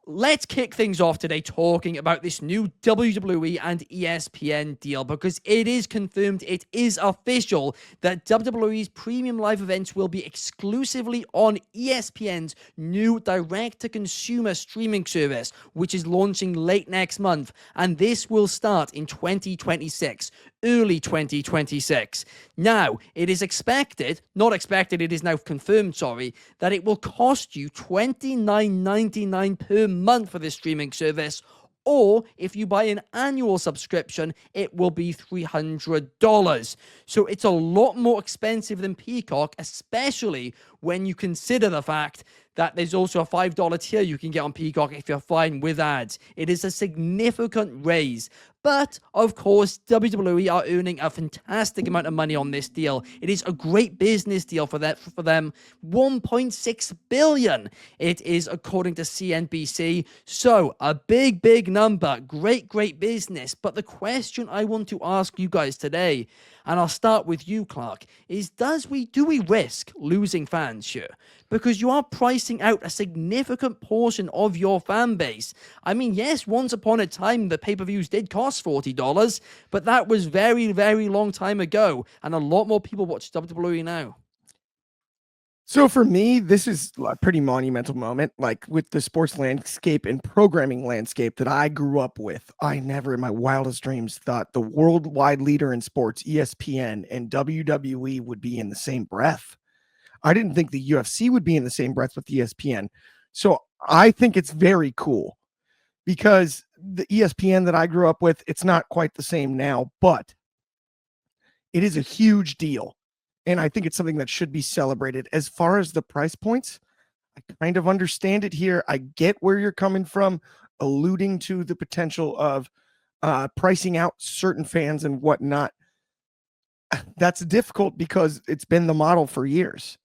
let's kick things off today talking about this new WWE and ESPN deal, because it is confirmed, it is official, that WWE's premium live events will be exclusively on ESPN's new direct-to-consumer streaming service, which is launching late next month, and this will start in 2026. Early 2026. Now, it is it is now confirmed, that it will cost you $29.99 per month for this streaming service, or if you buy an annual subscription, it will be $300. So it's a lot more expensive than Peacock, especially when you consider the fact that there's also a $5 tier you can get on Peacock if you're fine with ads. It is a significant raise. But, of course, WWE are earning a fantastic amount of money on this deal. It is a great business deal for them. $1.6 billion it is, according to CNBC. So, a big number. Great business. But the question I want to ask you guys today, and I'll start with you, Clark, is do we risk losing fans here? Because you are pricing out a significant portion of your fan base. I mean, yes, once upon a time, the pay-per-views did cost $40, but that was very long time ago, and a lot more people watch WWE now. So for me, this is a pretty monumental moment, like with the sports landscape and programming landscape that I grew up with. I never in my wildest dreams thought the worldwide leader in sports, ESPN, and WWE would be in the same breath. I didn't think the UFC would be in the same breath with ESPN. So I think it's very cool because the ESPN that I grew up with, it's not quite the same now, but it is a huge deal. And I think it's something that should be celebrated. As far as the price points, I kind of understand it here. I get where you're coming from, alluding to the potential of pricing out certain fans and whatnot. That's difficult because it's been the model for years.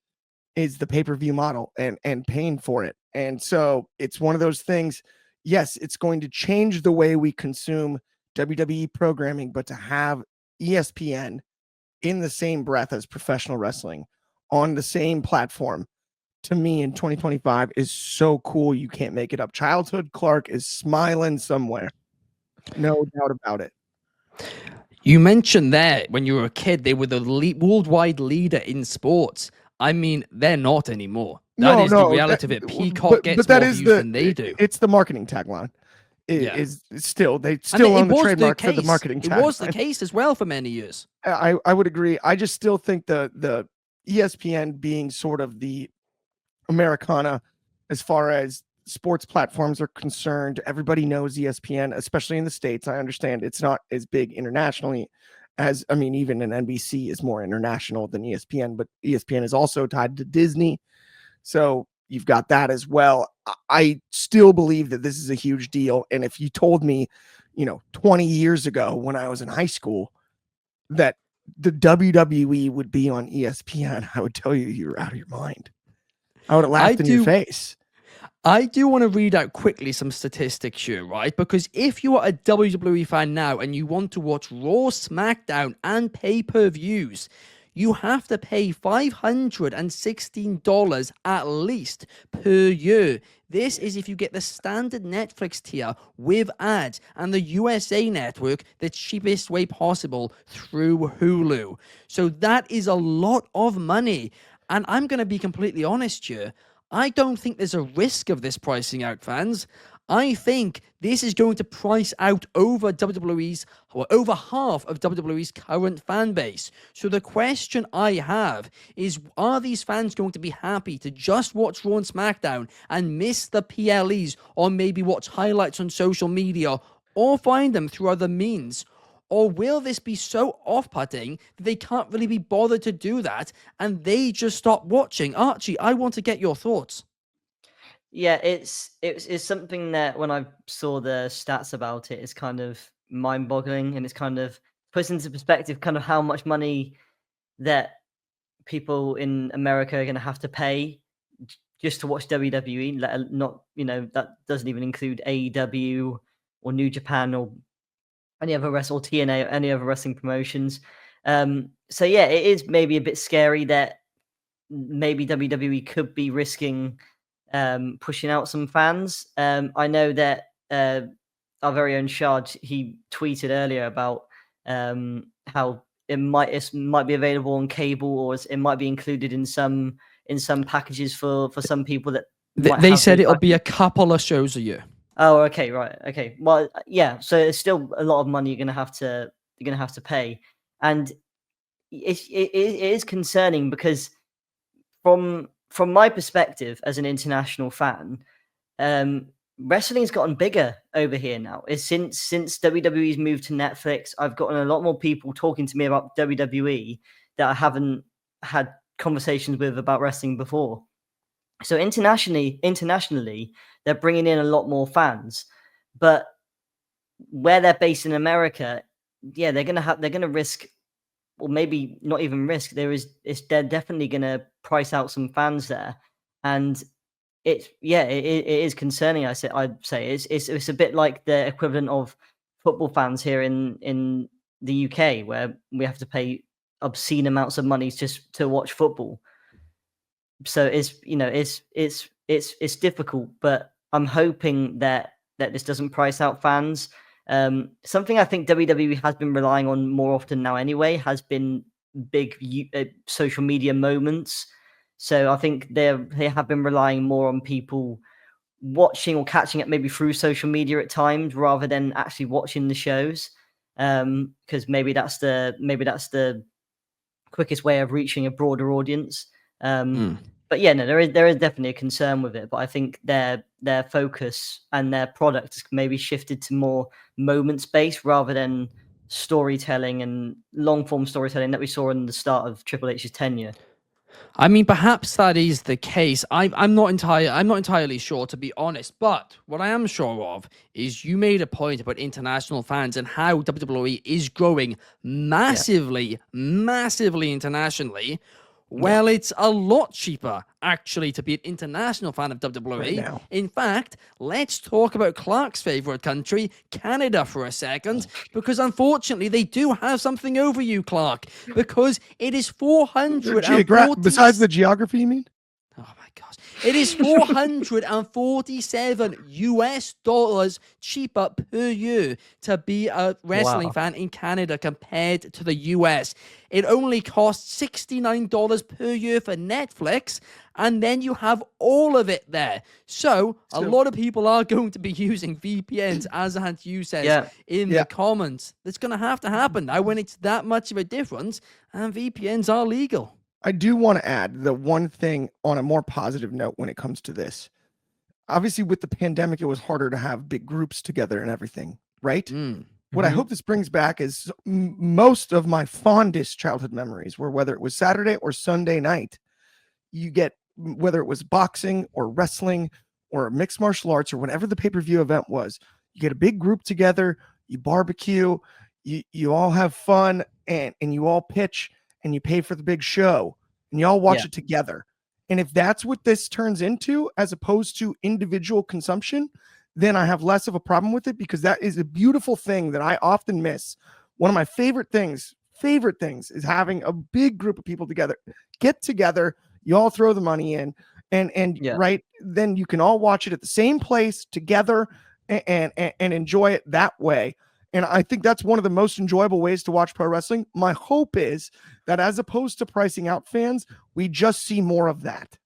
Is the pay-per-view model and paying for it. And so it's one of those things. Yes, it's going to change the way we consume WWE programming, but to have ESPN in the same breath as professional wrestling on the same platform, to me in 2025 is so cool. You can't make it up. Childhood Clark is smiling somewhere. No doubt about it. You mentioned there when you were a kid, they were the worldwide leader in sports. I mean, they're not anymore. That is the reality of it. Peacock gets more views than they do. It's the marketing tagline. They still own the trademark for the marketing tagline. It was the case as well for many years. I would agree. I just still think the ESPN being sort of the Americana as far as sports platforms are concerned. Everybody knows ESPN, especially in the States. I understand it's not as big internationally even an NBC is more international than ESPN, but ESPN is also tied to Disney. So you've got that as well. I still believe that this is a huge deal. And if you told me, 20 years ago when I was in high school that the WWE would be on ESPN, I would tell you you're out of your mind. I would have laughed in your face. I do want to read out quickly some statistics here, right? Because if you are a WWE fan now and you want to watch Raw, SmackDown, and pay-per-views, you have to pay $516 at least per year. This is if you get the standard Netflix tier with ads and the USA Network the cheapest way possible through Hulu. So that is a lot of money. And I'm going to be completely honest here. I don't think there's a risk of this pricing out, fans. I think this is going to price out over half of WWE's current fan base. So the question I have is, are these fans going to be happy to just watch Raw and SmackDown and miss the PLEs, or maybe watch highlights on social media, or find them through other means? Or will this be so off-putting that they can't really be bothered to do that and they just stop watching? Archie, I want to get your thoughts. Yeah, it's something that when I saw the stats about it, it's kind of mind-boggling, and it's kind of puts into perspective kind of how much money that people in America are going to have to pay just to watch WWE. That doesn't even include AEW or New Japan or any other TNA or any other wrestling promotions. So yeah, it is maybe a bit scary that maybe WWE could be risking pushing out some fans. I know that our very own Shard, he tweeted earlier about how it might be available on cable, or it might be included in some packages for some people that might They have said those it'll be a packages. couple of shows a year. Oh, okay, right, okay. Well, yeah. So it's still a lot of money you're gonna have to pay, and it is concerning because from my perspective as an international fan, wrestling's gotten bigger over here now. It's since WWE's moved to Netflix, I've gotten a lot more people talking to me about WWE that I haven't had conversations with about wrestling before. So internationally, they're bringing in a lot more fans, but where they're based in America, yeah, they're gonna risk, or maybe not even risk. They're definitely gonna price out some fans there, and it is concerning. I'd say it's a bit like the equivalent of football fans here in the UK, where we have to pay obscene amounts of money just to watch football. So it's difficult, but I'm hoping that this doesn't price out fans. Something I think WWE has been relying on more often now anyway has been big social media moments. So I think they have been relying more on people watching or catching it maybe through social media at times rather than actually watching the shows. Because maybe that's the quickest way of reaching a broader audience. But yeah, no, there is definitely a concern with it. But I think their focus and their product maybe shifted to more moments based rather than storytelling and long form storytelling that we saw in the start of Triple H's tenure. I mean, perhaps that is the case. I'm not entirely sure, to be honest. But what I am sure of is you made a point about international fans and how WWE is growing massively internationally. Well, it's a lot cheaper, actually, to be an international fan of WWE. Right now. In fact, let's talk about Clark's favorite country, Canada, for a second, because unfortunately, they do have something over you, Clark, because it is 440... Besides the geography, you mean? Oh my gosh. It is $447 cheaper per year to be a wrestling fan in Canada compared to the US. It only costs $69 per year for Netflix, and then you have all of it there. So a lot of people are going to be using VPNs, as Ant you says in the comments. That's going to happen now when it's that much of a difference, and VPNs are legal. I do want to add the one thing on a more positive note when it comes to this. Obviously, with the pandemic, it was harder to have big groups together and everything, right? What I hope this brings back is most of my fondest childhood memories were whether it was Saturday or Sunday night. You get, whether it was boxing or wrestling or mixed martial arts or whatever the pay-per-view event was, you get a big group together, you barbecue, you all have fun, and you all pitch, and you pay for the big show, and you all watch it together. And if that's what this turns into, as opposed to individual consumption, then I have less of a problem with it, because that is a beautiful thing that I often miss. One of my favorite things is having a big group of people together, get together, you all throw the money in, and right, then you can all watch it at the same place together and enjoy it that way. And I think that's one of the most enjoyable ways to watch pro wrestling. My hope is that as opposed to pricing out fans, we just see more of that.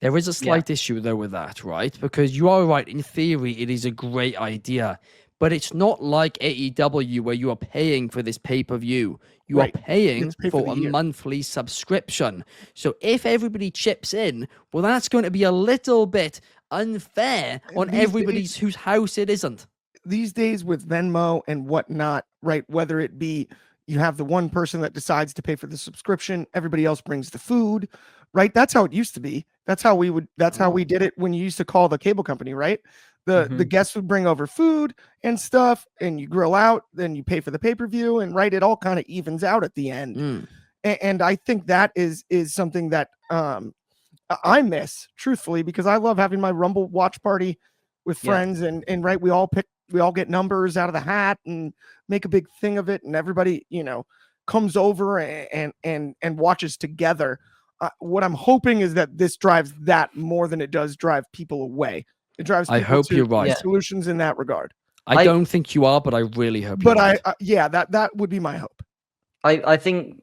There is a slight issue, though, with that, right? Because you are right. In theory, it is a great idea. But it's not like AEW where you are paying for this pay-per-view. You are paying for a monthly subscription. So if everybody chips in, well, that's going to be a little bit unfair on everybody whose house it isn't. These days with Venmo and whatnot, right? Whether it be you have the one person that decides to pay for the subscription, everybody else brings the food, right? That's how it used to be. That's how we did it when you used to call the cable company, right? The guests would bring over food and stuff, and you grill out, then you pay for the pay-per-view, and right, it all kind of evens out at the end. And I think that is something that I miss, truthfully, because I love having my Rumble watch party with friends, and right, we all get numbers out of the hat and make a big thing of it, and everybody, comes over and watches together. what I'm hoping is that this drives that more than it does drive people away. It drives people I hope to you're right. solutions in that regard. I don't think you are, but I really hope you're right. That would be my hope. I think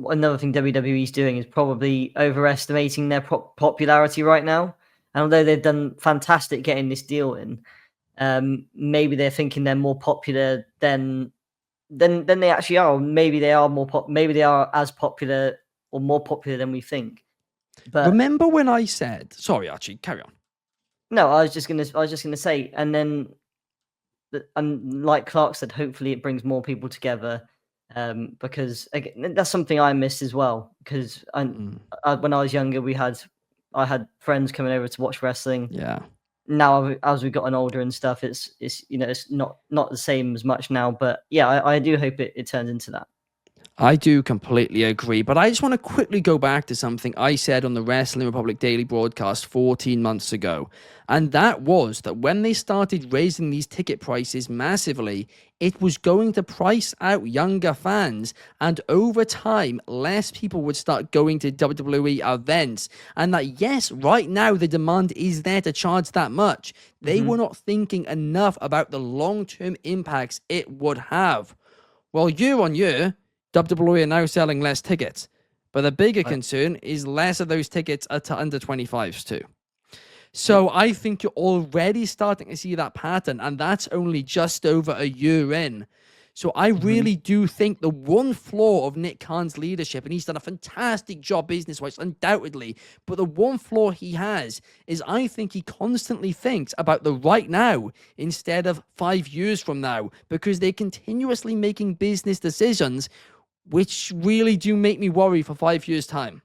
another thing WWE is doing is probably overestimating their popularity right now. And although they've done fantastic getting this deal in, maybe they're thinking they're more popular than they actually are. Maybe they are maybe they are as popular or more popular than we think. But remember when I said, sorry, Archie, carry on. No, I was just gonna say, and then, like Clark said, hopefully it brings more people together. Because again, that's something I missed as well. Because when I was younger, I had friends coming over to watch wrestling. Yeah. Now, as we've gotten older and stuff, it's it's not the same as much now. But yeah, I do hope it turns into that. I do completely agree, but I just want to quickly go back to something I said on the Wrestling Republic Daily broadcast 14 months ago. And that was that when they started raising these ticket prices massively, it was going to price out younger fans. And over time, less people would start going to WWE events. And that, yes, right now the demand is there to charge that much. They were not thinking enough about the long-term impacts it would have. Well, year on year, WWE are now selling less tickets, but the bigger concern is less of those tickets are to under 25s too. So I think you're already starting to see that pattern, and that's only just over a year in. So I really do think the one flaw of Nick Khan's leadership, and he's done a fantastic job business-wise, undoubtedly, but the one flaw he has is I think he constantly thinks about the right now instead of 5 years from now, because they're continuously making business decisions which really do make me worry for 5 years' time.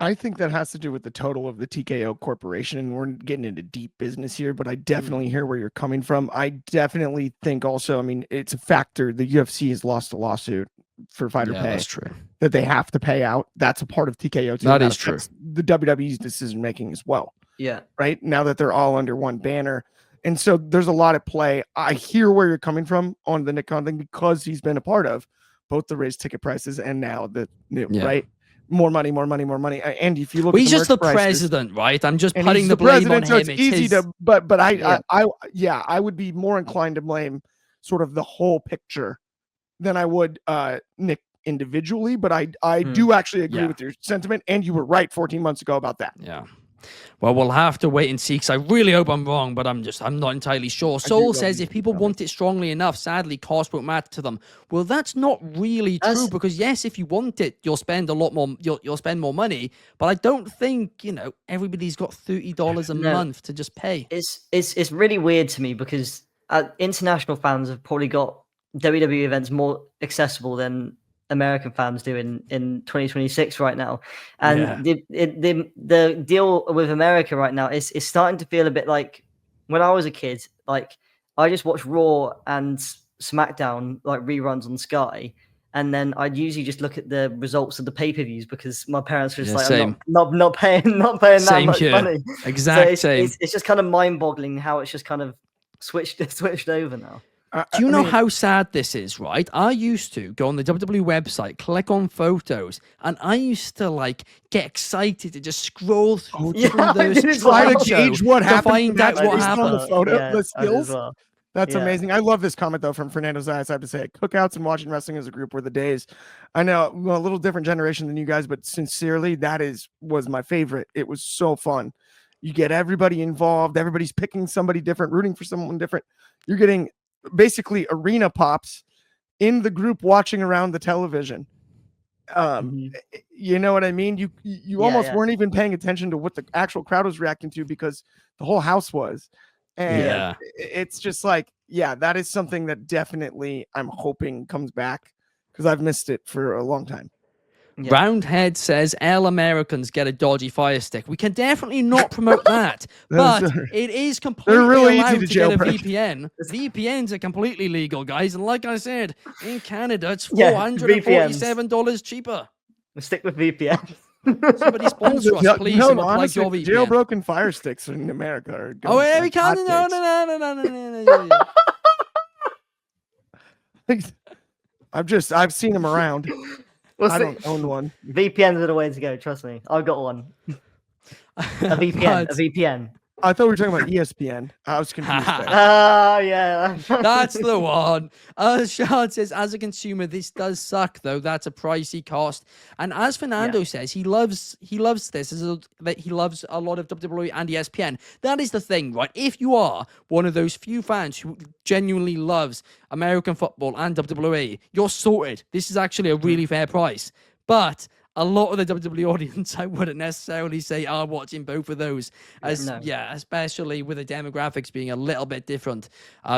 I think that has to do with the total of the TKO corporation, and we're getting into deep business here, but I definitely hear where you're coming from. I definitely think also, I mean, it's a factor. The UFC has lost a lawsuit for fighter pay. That's true. That they have to pay out. That's a part of TKO too. That is true. The WWE's decision making as well. Yeah. Right now that they're all under one banner. And so there's a lot at play. I hear where you're coming from on the Nick Khan thing because he's been a part of both the raised ticket prices and now the new, right? More money. And if you look, he's just the president, right? I'm just putting the blame on him. So it's easy to, but I would be more inclined to blame sort of the whole picture than I would Nick individually. But I do actually agree with your sentiment, and you were right 14 months ago about that. Yeah. Well, we'll have to wait and see, because I really hope I'm wrong, but I'm not entirely sure. Soul says if people want it strongly enough, sadly, cost won't matter to them. Well, that's not really true, because yes, if you want it, you'll spend a lot more. You'll spend more money, but I don't think everybody's got $30 a month to just pay. It's really weird to me because international fans have probably got WWE events more accessible than American fans do in 2026 right now, and the deal with America right now is starting to feel a bit like when I was a kid. Like, I just watched Raw and SmackDown like reruns on Sky, and then I'd usually just look at the results of the pay-per-views because my parents were just like, I'm not paying that much money. Exact same. It's just kind of mind-boggling how it's just kind of switched over now. Do you know how sad this is, right? I used to go on the WWE website, click on photos, and I used to get excited to just scroll through those, try to gauge what happened, to find out what happened. The photo, the skills. That's amazing. I love this comment though from Fernando Zayas. I have to say, cookouts and watching wrestling as a group were the days. I know I'm a little different generation than you guys, but sincerely, that was my favorite. It was so fun. You get everybody involved. Everybody's picking somebody different, rooting for someone different. You're getting basically arena pops in the group watching around the television. You know what I mean? You almost weren't even paying attention to what the actual crowd was reacting to because the whole house was. And it's just that is something that definitely I'm hoping comes back because I've missed it for a long time. Yeah. Roundhead says, L Americans get a dodgy Fire Stick. We can definitely not promote that, but it is completely really allowed easy to get a jailbreak. VPN. VPNs are completely legal, guys. And like I said, in Canada, it's $447 cheaper. We'll stick with VPN. Somebody sponsor us, please. No, and we'll honestly, plug your VPN. jailbroken Fire Sticks in America are going we can't. No. I've seen them around. I don't own one. VPNs are the way to go. Trust me, I've got one. A VPN. But- A VPN. I thought we were talking about ESPN. I was confused there. Oh yeah. That's the one. Sean says, as a consumer, this does suck, though. That's a pricey cost. And as Fernando says, he loves this. That he loves a lot of WWE and ESPN. That is the thing, right? If you are one of those few fans who genuinely loves American football and WWE, you're sorted. This is actually a really fair price. But a lot of the WWE audience, I wouldn't necessarily say are watching both of those, especially with the demographics being a little bit different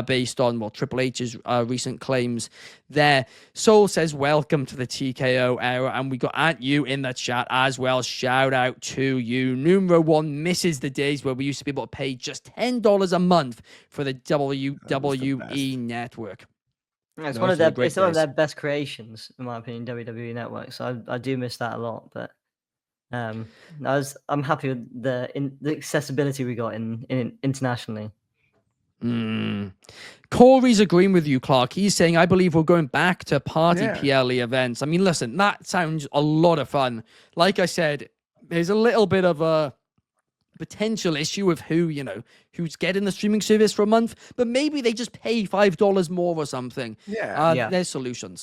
based on Triple H's recent claims there. Soul says, welcome to the TKO era, and we got at you in the chat as well. Shout out to you. Numero one misses the days where we used to be able to pay just $10 a month for the WWE network. It's one of their best creations, in my opinion. WWE Network, so I do miss that a lot. But I'm happy with the accessibility we got in internationally. Corey's agreeing with you, Clark. He's saying, I believe we're going back to party PLE events. I mean, listen, that sounds a lot of fun. Like I said, there's a little bit of a potential issue with who's getting the streaming service for a month, but maybe they just pay $5 more or something. Yeah. There's solutions.